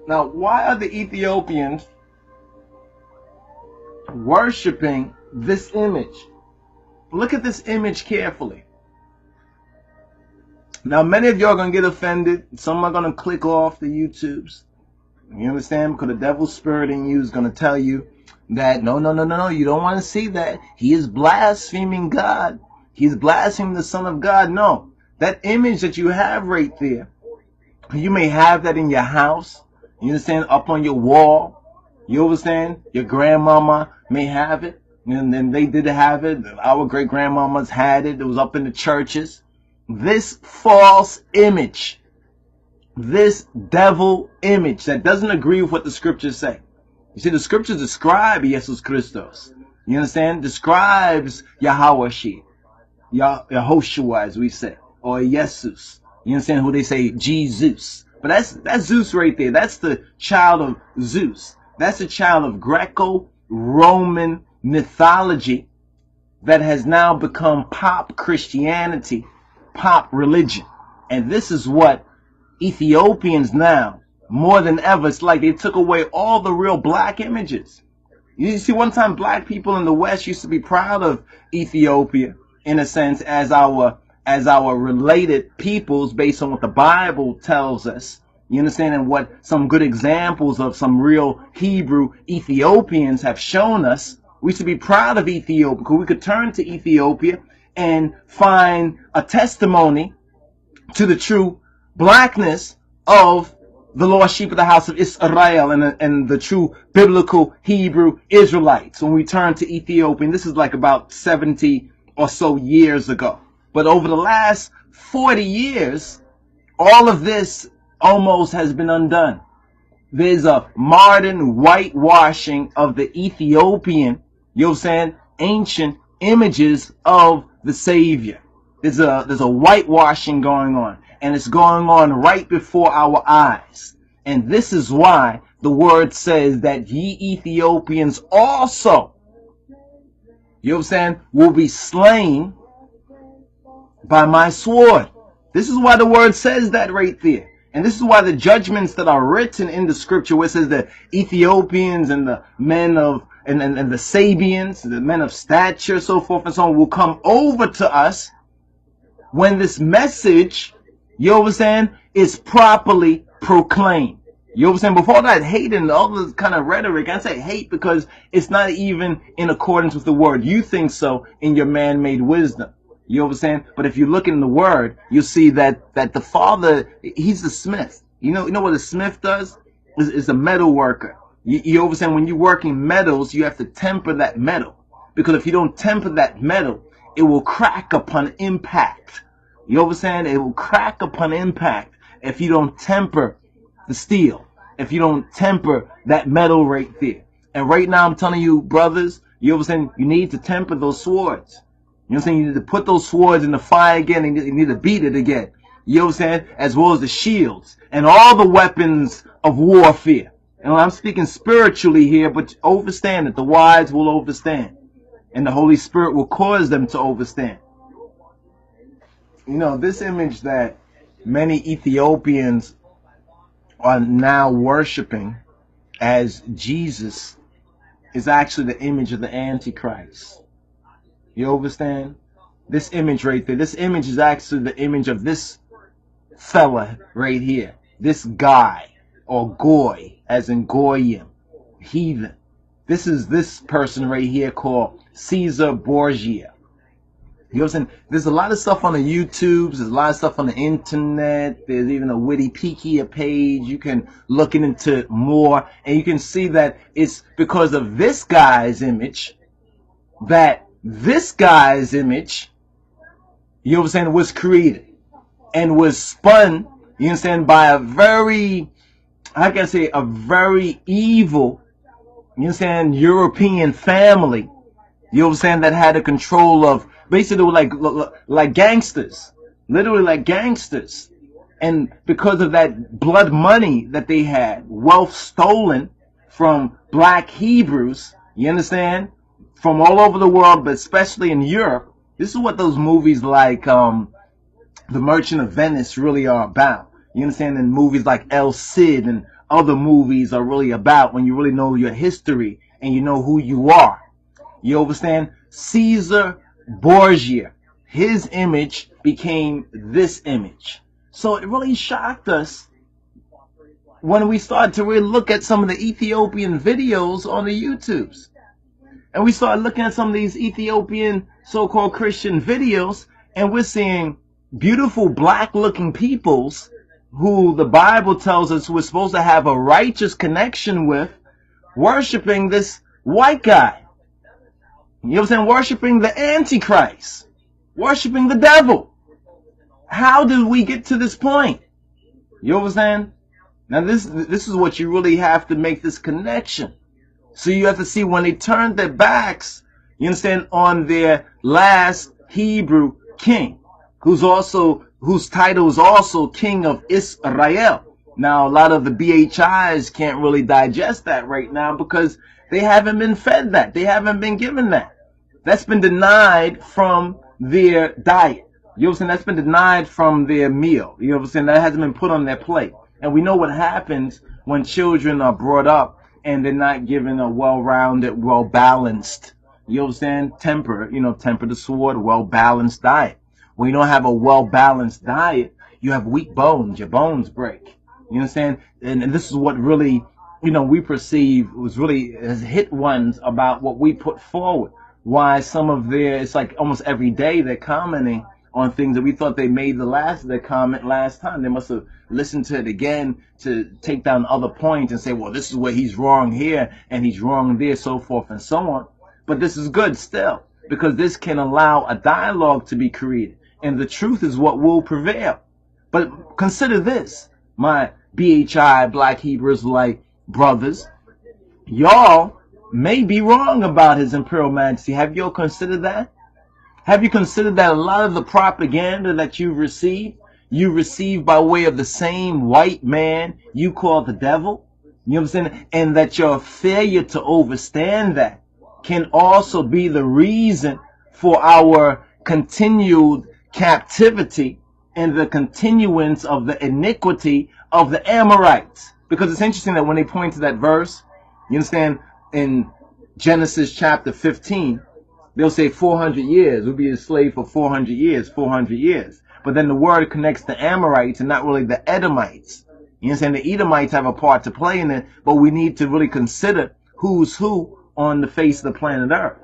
Now, why are the Ethiopians worshiping this image? Look at this image carefully. Now, many of you are going to get offended. Some are going to click off the YouTubes. You understand? Because the devil's spirit in you is going to tell you that, no, you don't want to see that. He is blaspheming God. He's blaspheming the Son of God. No, that image that you have right there, you may have that in your house. You understand? Up on your wall. You understand? Your grandmama may have it. And then they did have it. Our great-grandmamas had it. It was up in the churches. This false image, this devil image that doesn't agree with what the scriptures say. You see, the scriptures describe Jesus Christos. You understand? Describes YAHWE, Yahoshua, as we say, or Jesus. You understand who they say? Jesus. But that's Zeus right there. That's the child of Zeus. That's the child of Greco-Roman mythology that has now become pop Christianity, pop religion. And this is what Ethiopians now, more than ever, it's like they took away all the real black images. You see, one time black people in the West used to be proud of Ethiopia, in a sense, as our related peoples based on what the Bible tells us. You understand? And what some good examples of some real Hebrew Ethiopians have shown us. We should be proud of Ethiopia, because we could turn to Ethiopia and find a testimony to the true blackness of the lost sheep of the house of Israel and the true biblical Hebrew Israelites. When we turn to Ethiopia, and this is like about 70 or so years ago. But over the last 40 years, all of this almost has been undone. There's a modern whitewashing of the Ethiopian, you know what I'm saying, ancient images of the Savior. There's a whitewashing going on, and it's going on right before our eyes. And this is why the word says that ye Ethiopians also, you know what I'm saying, will be slain by my sword. This is why the word says that right there. And this is why the judgments that are written in the scripture, where it says the Ethiopians and the men of and the Sabians, the men of stature, so forth and so on, will come over to us when this message, you know what I'm saying, is properly proclaimed. You know what I'm saying? Before that hate and all this kind of rhetoric, I say hate because it's not even in accordance with the word. You think so in your man-made wisdom. You know what I'm saying? But if you look in the word, you see that the Father, he's the smith. You know what a smith does? Is a metal worker. You know what I'm saying? When you're working metals, you have to temper that metal. Because if you don't temper that metal, it will crack upon impact. You know what I'm saying? It will crack upon impact if you don't temper the steel. If you don't temper that metal right there. And right now I'm telling you, brothers, you know what I'm saying? You need to temper those swords. You know what I'm saying? You need to put those swords in the fire again, and you need to beat it again. You know what I'm saying? As well as the shields and all the weapons of warfare. And I'm speaking spiritually here, but understand that the wise will understand. And the Holy Spirit will cause them to understand. You know, this image that many Ethiopians are now worshiping as Jesus is actually the image of the Antichrist. You understand? This image right there. This image is actually the image of this fella right here. This guy, or goy, as in goyim, heathen. This is this person right here called Caesar Borgia. You know what I'm saying? There's a lot of stuff on the YouTubes. There's a lot of stuff on the internet. There's even a Wikipedia page. You can look into it more, and you can see that it's because of this guy's image that this guy's image, you know what I'm saying, was created and was spun, you understand, by a very, how can I say, a very evil, you understand, European family, you know what I'm saying, that had a control of, basically like gangsters, literally like gangsters. And because of that blood money that they had, wealth stolen from black Hebrews, you understand, from all over the world, but especially in Europe. This is what those movies like The Merchant of Venice really are about. You understand? In movies like El Cid and other movies are really about when you really know your history and you know who you are. You understand? Caesar Borgia, his image became this image. So it really shocked us when we started to really look at some of the Ethiopian videos on the YouTubes. And we started looking at some of these Ethiopian so-called Christian videos, and we're seeing beautiful black-looking peoples who the Bible tells us we're supposed to have a righteous connection with, worshiping this white guy. You know what I'm saying? Worshiping the Antichrist. Worshiping the devil. How did we get to this point? You know what I'm saying? Now this is what you really have to make this connection. So you have to see when they turned their backs, you understand, on their last Hebrew king, whose title is also King of Israel. Now a lot of the BHIs can't really digest that right now because they haven't been fed that. They haven't been given that. That's been denied from their diet. You know what I'm saying? That's been denied from their meal. You know what I'm saying? That hasn't been put on their plate. And we know what happens when children are brought up and they're not given a well-rounded, well-balanced, you know what I'm saying, temper the sword, well-balanced diet. When you don't have a well-balanced diet, you have weak bones. Your bones break. You understand? And this is what really, we perceive has hit ones about what we put forward. Why some of it's like almost every day they're commenting on things that we thought they made their comment last time. They must have listened to it again to take down other points and say, well, this is where he's wrong here and he's wrong there, so forth and so on. But this is good still, because this can allow a dialogue to be created, and the truth is what will prevail. But consider this, my BHI, Black Hebrew Israelite brothers, y'all may be wrong about His Imperial Majesty. Have y'all considered that? Have you considered that a lot of the propaganda that you receive by way of the same white man you call the devil? You know what I'm saying? And that your failure to understand that can also be the reason for our continued captivity and the continuance of the iniquity of the Amorites. Because it's interesting that when they point to that verse, you understand, in Genesis chapter 15, they'll say 400 years. We'll be a slave for 400 years, 400 years. But then the word connects the Amorites and not really the Edomites. You understand? The Edomites have a part to play in it, but we need to really consider who's who on the face of the planet Earth.